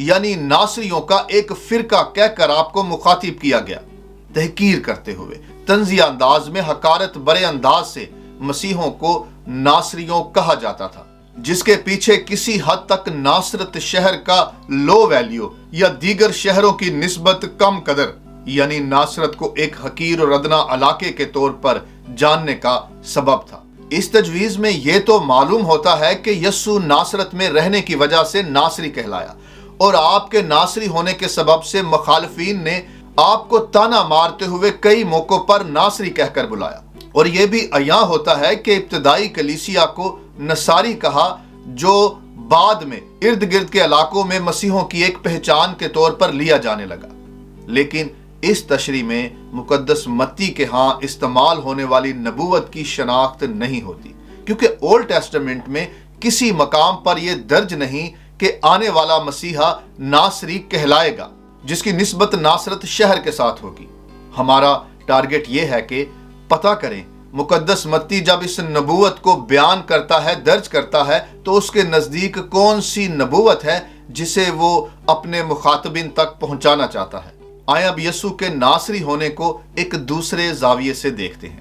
یعنی ناصریوں کا ایک فرقہ کہہ کر آپ کو مخاطب کیا گیا۔ تحقیر کرتے ہوئے طنزیہ انداز میں حقارت برے انداز سے مسیحوں کو ناصریوں کہا جاتا تھا، جس کے پیچھے کسی حد تک ناصرت شہر کا لو ویلیو یا دیگر شہروں کی نسبت کم قدر، یعنی ناصرت کو ایک حقیر اور ادنا علاقے کے طور پر جاننے کا سبب تھا۔ اس تجویز میں یہ تو معلوم ہوتا ہے کہ یسوع ناصرت میں رہنے کی وجہ سے ناصری کہلایا، اور آپ کے ناصری ہونے کے سبب سے مخالفین نے آپ کو تانا مارتے ہوئے کئی موقعوں پر ناصری کہہ کر بلایا، اور یہ بھی عیاں ہوتا ہے کہ ابتدائی کلیسیا کو نصاری کہا، جو بعد میں ارد گرد کے علاقوں میں مسیحوں کی ایک پہچان کے طور پر لیا جانے لگا۔ لیکن اس تشریح میں مقدس متی کے ہاں استعمال ہونے والی نبوت کی شناخت نہیں ہوتی، کیونکہ اولڈ ٹیسٹمنٹ میں کسی مقام پر یہ درج نہیں کہ آنے والا مسیحا ناصری کہلائے گا، جس کی نسبت ناصرت شہر کے ساتھ ہوگی۔ ہمارا ٹارگٹ یہ ہے کہ پتہ کریں مقدس متی جب اس نبوت کو بیان کرتا ہے، درج کرتا ہے، تو اس کے نزدیک کون سی نبوت ہے جسے وہ اپنے مخاطبین تک پہنچانا چاہتا ہے۔ آئیں اب یسوع کے ناصری ہونے کو ایک دوسرے زاویے سے دیکھتے ہیں۔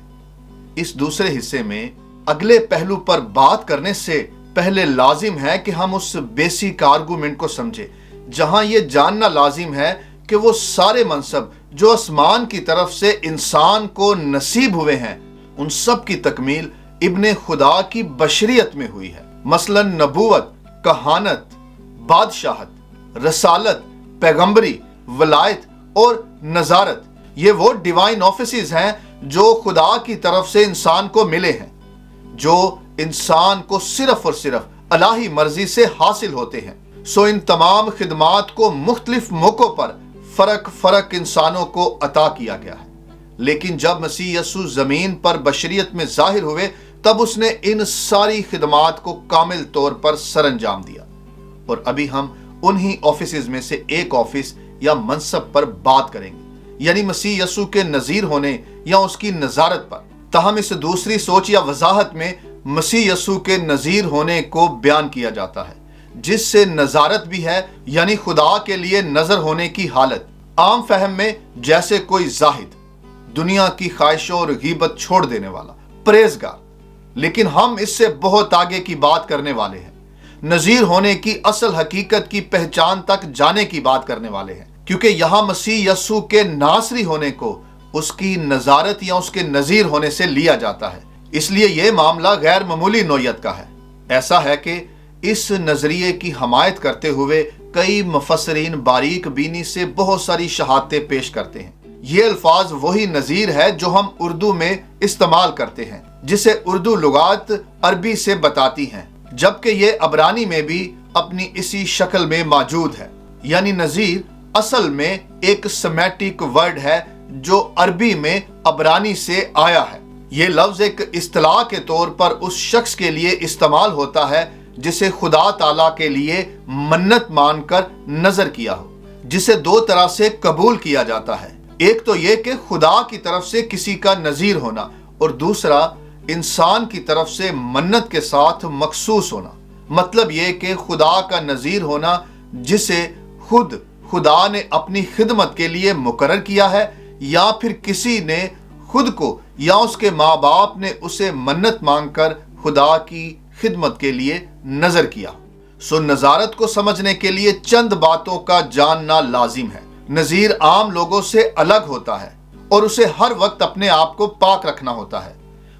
اس دوسرے حصے میں اگلے پہلو پر بات کرنے سے پہلے لازم ہے کہ ہم اس بیسک آرگومنٹ کو سمجھیں، جہاں یہ جاننا لازم ہے کہ وہ سارے منصب جو آسمان کی طرف سے انسان کو نصیب ہوئے ہیں، ان سب کی تکمیل ابن خدا کی بشریت میں ہوئی ہے۔ مثلا نبوت، کہانت، بادشاہت، رسالت، پیغمبری، ولایت اور نظارت، یہ وہ ڈیوائن آفیسز ہیں جو خدا کی طرف سے انسان کو ملے ہیں، جو انسان کو صرف اور صرف الہی مرضی سے حاصل ہوتے ہیں۔ سو ان تمام خدمات کو مختلف موقعوں پر فرق انسانوں کو عطا کیا گیا ہے، لیکن جب مسیح یسوع زمین پر بشریت میں ظاہر ہوئے تب اس نے ان ساری خدمات کو کامل طور پر سر انجام دیا۔ اور ابھی ہم انہی آفیسز میں سے ایک آفس یا منصب پر بات کریں گے، یعنی مسیح یسوع کے نذیر ہونے یا اس کی نظارت پر۔ تاہم اس دوسری سوچ یا وضاحت میں مسیح یسوع کے نذیر ہونے کو بیان کیا جاتا ہے، جس سے نظارت بھی ہے، یعنی خدا کے لیے نظر ہونے کی حالت۔ عام فہم میں جیسے کوئی زاہد، دنیا کی خواہشوں اور غیبت چھوڑ دینے والا، پرہیزگار، لیکن ہم اس سے بہت آگے کی بات کرنے والے ہیں۔ نذیر ہونے کی اصل حقیقت کی پہچان تک جانے کی بات کرنے والے ہیں، کیونکہ یہاں مسیح یسوع کے ناصری ہونے کو اس کی نظارت یا اس کے نذیر ہونے سے لیا جاتا ہے۔ اس لیے یہ معاملہ غیر معمولی نوعیت کا ہے۔ ایسا ہے کہ اس نظریے کی حمایت کرتے ہوئے کئی مفسرین باریک بینی سے بہت ساری شہادتیں پیش کرتے ہیں۔ یہ الفاظ وہی نذیر ہے جو ہم اردو میں استعمال کرتے ہیں، جسے اردو لغات عربی سے بتاتی ہیں، جبکہ یہ عبرانی میں بھی اپنی اسی شکل میں موجود ہے۔ یعنی نذیر اصل میں ایک سیمیٹک ورڈ ہے جو عربی میں عبرانی سے آیا ہے۔ یہ لفظ ایک اصطلاح کے طور پر اس شخص کے لیے استعمال ہوتا ہے جسے خدا تعالیٰ کے لیے منت مان کر نظر کیا ہو، جسے دو طرح سے قبول کیا جاتا ہے۔ ایک تو یہ کہ خدا کی طرف سے کسی کا نذیر ہونا، اور دوسرا انسان کی طرف سے منت کے ساتھ مخصوص ہونا۔ مطلب یہ کہ خدا کا نذیر ہونا جسے خود خدا نے اپنی خدمت کے لیے مقرر کیا ہے، یا پھر کسی نے خود کو یا اس کے ماں باپ نے اسے منت مانگ کر خدا کی خدمت کے لیے نظر کیا۔ سو نظارت کو سمجھنے کے لیے چند باتوں کا جاننا لازم ہے۔ نذیر عام لوگوں سے الگ ہوتا ہے اور اسے ہر وقت اپنے آپ کو پاک رکھنا ہوتا ہے۔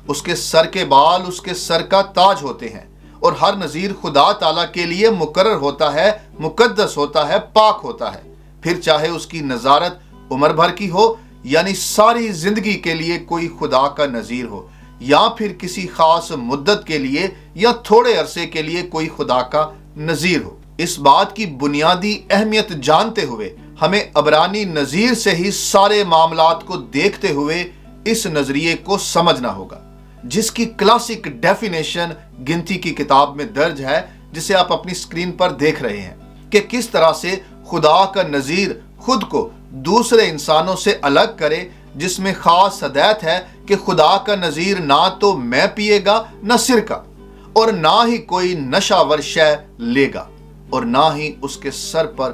اس کے سر کے بال اس کے سر کا تاج ہوتے ہیں، اور ہر نذیر خدا تعالیٰ کے لیے مقرر ہوتا ہے، مقدس ہوتا ہے، پاک ہوتا ہے، پھر چاہے اس کی نظارت عمر بھر کی ہو، یعنی ساری زندگی کے لیے کوئی خدا کا نذیر ہو، یا پھر کسی خاص مدت کے لیے یا تھوڑے عرصے کے لیے کوئی خدا کا نذیر ہو۔ اس بات کی بنیادی اہمیت جانتے ہوئے ہمیں عبرانی نذیر سے ہی سارے معاملات کو دیکھتے ہوئے اس نظریے کو سمجھنا ہوگا، جس کی کلاسک ڈیفینیشن گنتی کی کتاب میں درج ہے، جسے آپ اپنی سکرین پر دیکھ رہے ہیں، کہ کس طرح سے خدا کا نذیر خود کو دوسرے انسانوں سے الگ کرے، جس میں خاص ہدایت ہے کہ خدا کا نذیر نہ تو میں پیے گا، نہ سرکہ، اور نہ ہی کوئی نشہ ور شے لے گا، اور نہ ہی اس کے سر پر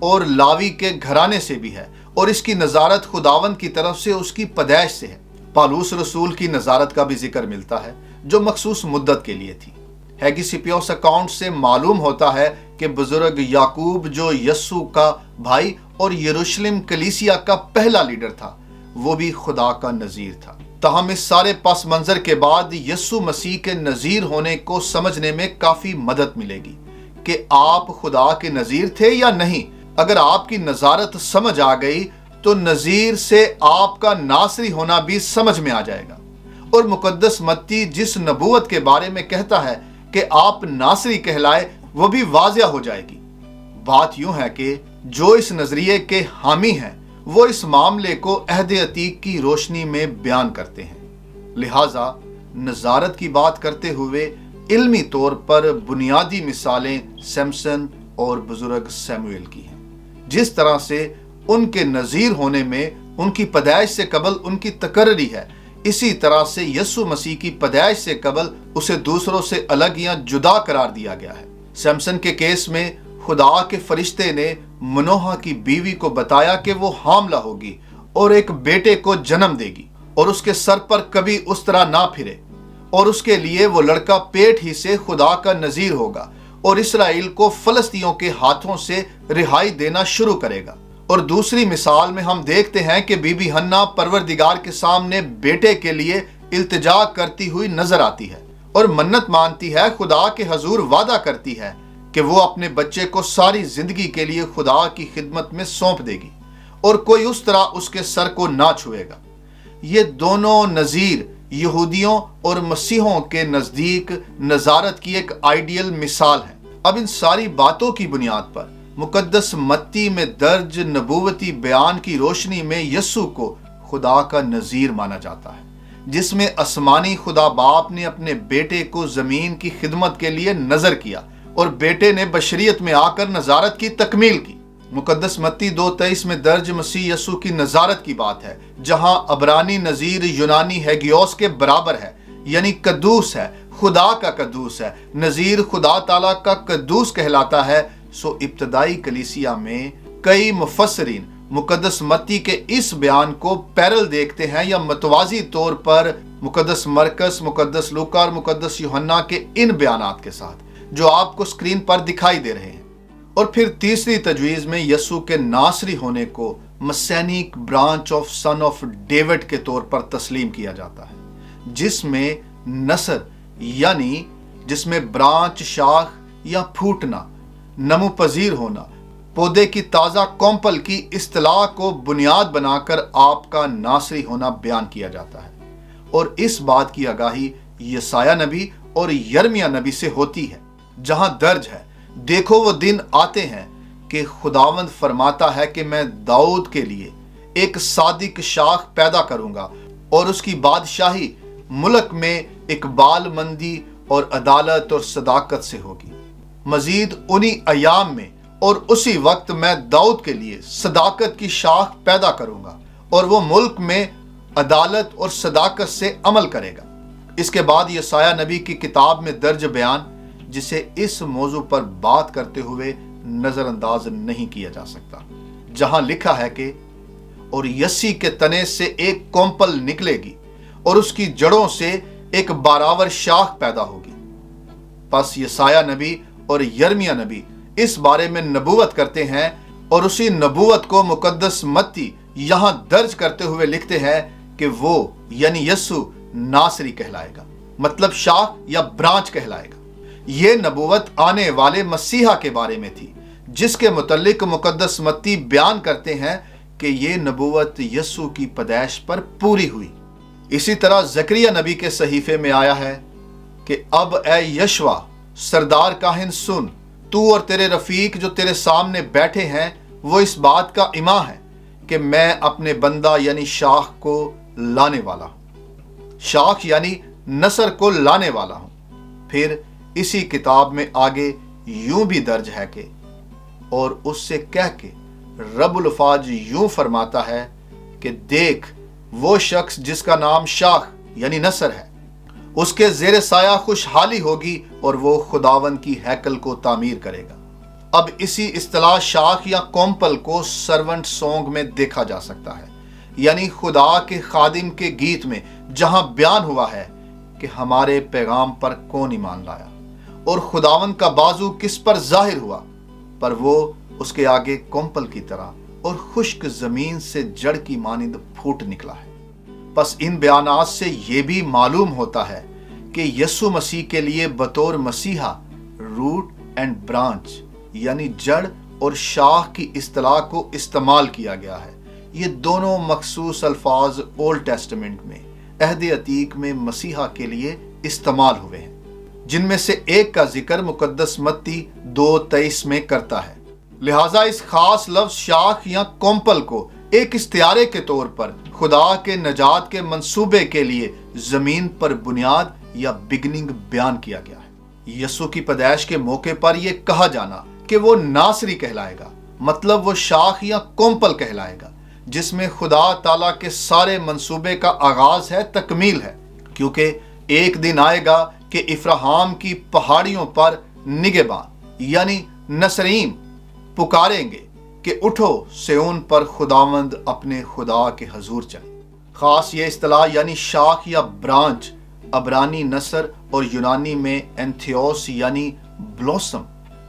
اور لاوی کے گھرانے سے بھی ہے، اور اس کی نظارت خداوند کی طرف سے اس کی پیدائش سے ہے۔ پالوس رسول کی نظارت کا بھی ذکر ملتا ہے جو مخصوص مدت کے لیے تھی۔ ہیگیسپیوس اکاؤنٹ سے معلوم ہوتا ہے کہ بزرگ یعقوب جو یسوع کا بھائی اور یروشلم کلیسیا کا پہلا لیڈر تھا، وہ بھی خدا کا نذیر تھا۔ تاہم اس سارے پس منظر کے بعد یسوع مسیح کے نذیر ہونے کو سمجھنے میں کافی مدد ملے گی کہ آپ خدا کے نذیر تھے یا نہیں۔ اگر آپ کی نظارت سمجھ آ گئی تو نذیر سے آپ کا ناصری ہونا بھی سمجھ میں آ جائے گا، اور مقدس متی جس نبوت کے بارے میں کہتا ہے کہ آپ ناصری کہلائے وہ بھی واضح ہو جائے گی۔ بات یوں ہے کہ جو اس نظریے کے حامی ہیں وہ اس معاملے کو عہد عتیق کی روشنی میں بیان کرتے ہیں۔ لہٰذا نظارت کی بات کرتے ہوئے علمی طور پر بنیادی مثالیں سمسن اور بزرگ سیموئیل کی ہیں۔ جس طرح سے ان کے نذیر ہونے میں ان کی پیدائش سے قبل ان کی تقرری ہے، اسی طرح سے یسوع مسیح کی پیدائش سے قبل اسے دوسروں سے الگ یا جدا قرار دیا گیا ہے۔ سمسن کے کیس میں خدا کے فرشتے نے منوہا کی بیوی کو بتایا کہ وہ حاملہ ہوگی اور ایک بیٹے کو جنم دے گی، اور اس کے سر پر کبھی اس طرح نہ پھرے، اور اس کے لیے وہ لڑکا پیٹ ہی سے خدا کا نذیر ہوگا اور اسرائیل کو فلسطینیوں کے ہاتھوں سے رہائی دینا شروع کرے گا۔ اور دوسری مثال میں ہم دیکھتے ہیں کہ بی بی حنا پروردگار کے سامنے بیٹے کے لیے التجا کرتی ہوئی نظر آتی ہے اور منت مانتی ہے، خدا کے حضور وعدہ کرتی ہے کہ وہ اپنے بچے کو ساری زندگی کے لیے خدا کی خدمت میں سونپ دے گی اور کوئی اس طرح اس کے سر کو نہ چھوئے گا۔ یہ دونوں نذیر یہودیوں اور مسیحوں کے نزدیک نظارت کی ایک آئیڈیل مثال ہے۔ اب ان ساری باتوں کی بنیاد پر مقدس متی میں درج نبوتی بیان کی روشنی میں یسوع کو خدا کا نذیر مانا جاتا ہے، جس میں آسمانی خدا باپ نے اپنے بیٹے کو زمین کی خدمت کے لیے نظر کیا اور بیٹے نے بشریت میں آ کر نظارت کی تکمیل کی۔ مقدس متی 2:23 میں درج مسیح یسوع کی نظارت کی بات ہے، جہاں عبرانی نذیر یونانی ہیگیوس کے برابر ہے، یعنی قدوس ہے، خدا کا قدوس ہے۔ نذیر خدا تعالیٰ کا قدوس کہلاتا ہے۔ سو ابتدائی کلیسیا میں کئی مفسرین مقدس متی کے اس بیان کو پیرل دیکھتے ہیں یا متوازی طور پر مقدس مرکس، مقدس لوکا اور مقدس یوحنا کے ان بیانات کے ساتھ جو آپ کو سکرین پر دکھائی دے رہے ہیں۔ اور پھر تیسری تجویز میں یسوع کے ناصری ہونے کو messianic branch of son of David کے طور پر تسلیم کیا جاتا ہے، جس میں نسل یعنی جس میں برانچ، شاخ یا پھوٹنا، نمو پذیر ہونا، پودے کی تازہ کومپل کی اصطلاح کو بنیاد بنا کر آپ کا ناصری ہونا بیان کیا جاتا ہے۔ اور اس بات کی آگاہی یسایہ نبی اور یرمیا نبی سے ہوتی ہے، جہاں درج ہے، دیکھو وہ دن آتے ہیں کہ خداوند فرماتا ہے کہ میں داؤد کے لیے ایک صادق شاخ پیدا کروں گا اور اس کی بادشاہی ملک میں اقبال مندی اور عدالت اور صداقت سے ہوگی۔ مزید انہی ایام میں اور اسی وقت میں داؤد کے لیے صداقت کی شاخ پیدا کروں گا اور وہ ملک میں عدالت اور صداقت سے عمل کرے گا۔ اس کے بعد یسایہ نبی کی کتاب میں درج بیان، جسے اس موضوع پر بات کرتے ہوئے نظر انداز نہیں کیا جا سکتا، جہاں لکھا ہے کہ اور یسی کے تنے سے ایک کومپل نکلے گی اور اس کی جڑوں سے ایک باراور شاخ پیدا ہوگی۔ پس یسایہ نبی اور یرمیا نبی اس بارے میں نبوت کرتے ہیں، اور اسی نبوت کو مقدس متی یہاں درج کرتے ہوئے لکھتے ہیں کہ وہ یعنی یسوع ناصری کہلائے گا، مطلب شاخ یا برانچ کہلائے گا۔ یہ نبوت آنے والے مسیحا کے بارے میں تھی، جس کے متعلق مقدس متی بیان کرتے ہیں کہ یہ نبوت یسوع کی پیدائش پر پوری ہوئی۔ اسی طرح زکریا نبی کے صحیفے میں آیا ہے کہ اب اے یشوا سردار کاہن سن، تو اور تیرے رفیق جو تیرے سامنے بیٹھے ہیں وہ اس بات کا اماں ہے کہ میں اپنے بندہ یعنی شاخ کو لانے والا ہوں، شاخ یعنی نسر کو لانے والا ہوں۔ پھر اسی کتاب میں آگے یوں بھی درج ہے کہ اور اس سے کہہ کے رب الافواج یوں فرماتا ہے کہ دیکھ وہ شخص جس کا نام شاخ یعنی نسر ہے، اس کے زیر سایہ خوشحالی ہوگی اور وہ خداوند کی ہیکل کو تعمیر کرے گا۔ اب اسی اصطلاح شاخ یا کومپل کو سرونٹ سونگ میں دیکھا جا سکتا ہے، یعنی خدا کے خادم کے گیت میں جہاں بیان ہوا ہے کہ ہمارے پیغام پر کون ایمان لایا اور خداوند کا بازو کس پر ظاہر ہوا، پر وہ اس کے آگے کومپل کی طرح اور خشک زمین سے جڑ کی مانند پھوٹ نکلا ہے۔ پس ان بیانات سے یہ بھی معلوم ہوتا ہے کہ یسوع مسیح کے لیے بطور مسیحا روٹ اینڈ برانچ یعنی جڑ اور شاخ کی اصطلاح کو استعمال کیا گیا ہے۔ یہ دونوں مخصوص الفاظ اولڈ ٹیسٹمنٹ میں عہد عتیق میں مسیحا کے لیے استعمال ہوئے ہیں، جن میں سے ایک کا ذکر مقدس متی 2:23 میں کرتا ہے۔ لہٰذا اس خاص لفظ شاخ یا کومپل کو ایک استعارے کے طور پر خدا کے نجات کے منصوبے کے لیے زمین پر بنیاد یا بگننگ بیان کیا گیا ہے۔ یسوع کی پیدائش کے موقع پر یہ کہا جانا کہ وہ ناصری کہلائے گا، مطلب وہ شاخ یا کومپل کہلائے گا، جس میں خدا تعالیٰ کے سارے منصوبے کا آغاز ہے، تکمیل ہے، کیونکہ ایک دن آئے گا کہ افراہام کی پہاڑیوں پر نگہبان یعنی نصریم پکاریں گے کہ اٹھو سیون پر خداوند اپنے خدا کے حضور چلے۔ خاص یہ اصطلاح یعنی شاخ یا برانچ عبرانی نصر اور یونانی میں اینتھیوس یعنی بلوسم،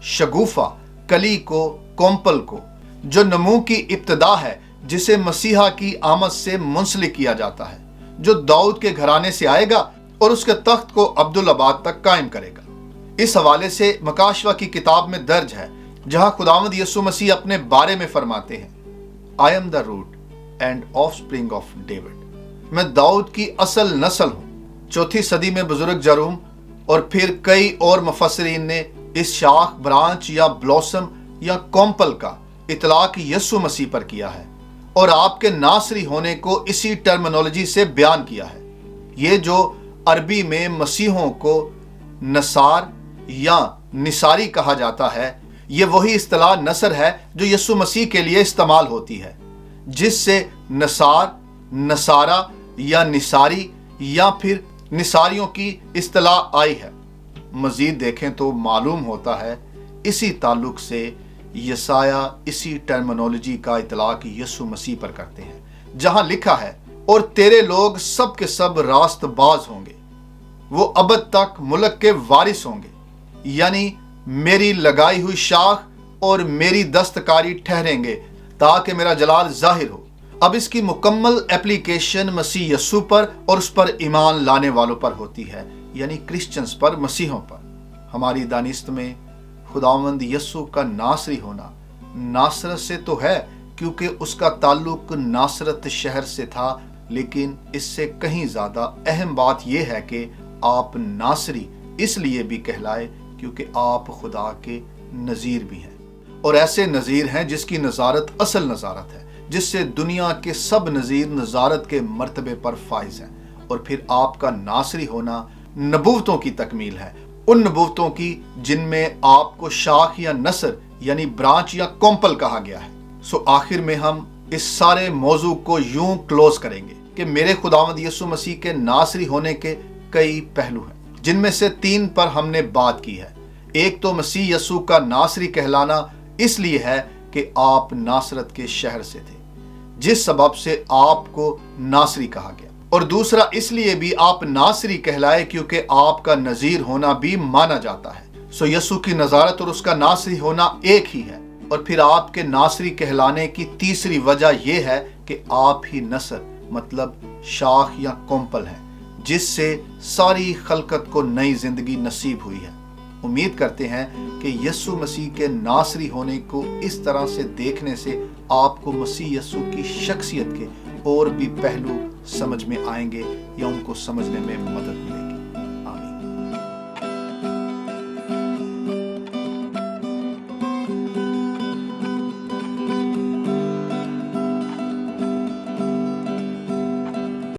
شگوفہ کلی کو، کومپل کو، جو نمو کی ابتدا ہے، جسے مسیحا کی آمد سے منسلک کیا جاتا ہے، جو داؤد کے گھرانے سے آئے گا اور اس کے تخت کو عبدالآباد تک قائم کرے گا۔ اس حوالے سے مکاشوہ کی کتاب میں درج ہے، جہاں خداوند یسوع مسیح اپنے بارے میں فرماتے ہیں، I am the root and offspring of David، میں داؤد کی اصل نسل ہوں۔ 4 صدی میں بزرگ جروم اور پھر کئی اور مفسرین نے اس شاخ، برانچ یا بلوسم یا کومپل کا اطلاق یسوع مسیح پر کیا ہے اور آپ کے ناصری ہونے کو اسی ٹرمینالوجی سے بیان کیا ہے۔ یہ جو عربی میں مسیحوں کو نصار یا نصاری کہا جاتا ہے، یہ وہی اصطلاح نصر ہے جو یسوع مسیح کے لیے استعمال ہوتی ہے، جس سے نصار، نصارہ یا نصاری یا پھر نصاریوں کی اصطلاح آئی ہے۔ مزید دیکھیں تو معلوم ہوتا ہے اسی تعلق سے یسایہ اسی ٹرمینالوجی کا اطلاق یسوع مسیح پر کرتے ہیں، جہاں لکھا ہے، اور تیرے لوگ سب کے سب راست باز ہوں گے، وہ ابد تک ملک کے وارث ہوں گے، یعنی میری لگائی ہوئی شاخ اور میری دستکاری ٹھہریں گے تاکہ میرا جلال ظاہر ہو۔ اب اس کی مکمل اپلیکیشن مسیح یسوع پر اور اس پر ایمان لانے والوں پر ہوتی ہے، یعنی کرسچنز پر، مسیحوں پر۔ ہماری دانست میں خداوند یسوع کا ناصری ہونا ناصرت سے تو ہے، کیونکہ اس کا تعلق ناصرت شہر سے تھا، لیکن اس سے کہیں زیادہ اہم بات یہ ہے کہ آپ ناصری اس لیے بھی کہلائے کیونکہ آپ خدا کے نذیر بھی ہیں، اور ایسے نذیر ہیں جس کی نظارت اصل نظارت ہے، جس سے دنیا کے سب نذیر نظارت کے مرتبے پر فائز ہیں۔ اور پھر آپ کا ناصری ہونا نبوتوں کی تکمیل ہے، ان نبوتوں کی جن میں آپ کو شاخ یا نصر یعنی برانچ یا کومپل کہا گیا ہے۔ سو آخر میں ہم اس سارے موضوع کو یوں کلوز کریں گے کہ میرے خداوند یسوع مسیح کے ناصری ہونے کے کئی پہلو ہیں، جن میں سے 3 پر ہم نے بات کی ہے۔ ایک تو مسیح یسوع کا ناصری کہلانا اس لیے ہے کہ آپ ناصرت کے شہر سے تھے، جس سبب سے آپ کو ناصری کہا گیا، اور دوسرا اس لیے بھی آپ ناصری کہلائے کیونکہ آپ کا نذیر ہونا بھی مانا جاتا ہے۔ سو یسوع کی نظارت اور اس کا ناصری ہونا ایک ہی ہے۔ اور پھر آپ کے ناصری کہلانے کی تیسری وجہ یہ ہے کہ آپ ہی نصر مطلب شاخ یا کومپل ہیں، جس سے ساری خلقت کو نئی زندگی نصیب ہوئی ہے۔ امید کرتے ہیں کہ یسوع مسیح کے ناصری ہونے کو اس طرح سے دیکھنے سے آپ کو مسیح یسوع کی شخصیت کے اور بھی پہلو سمجھ میں آئیں گے یا ان کو سمجھنے میں مدد ملے گی۔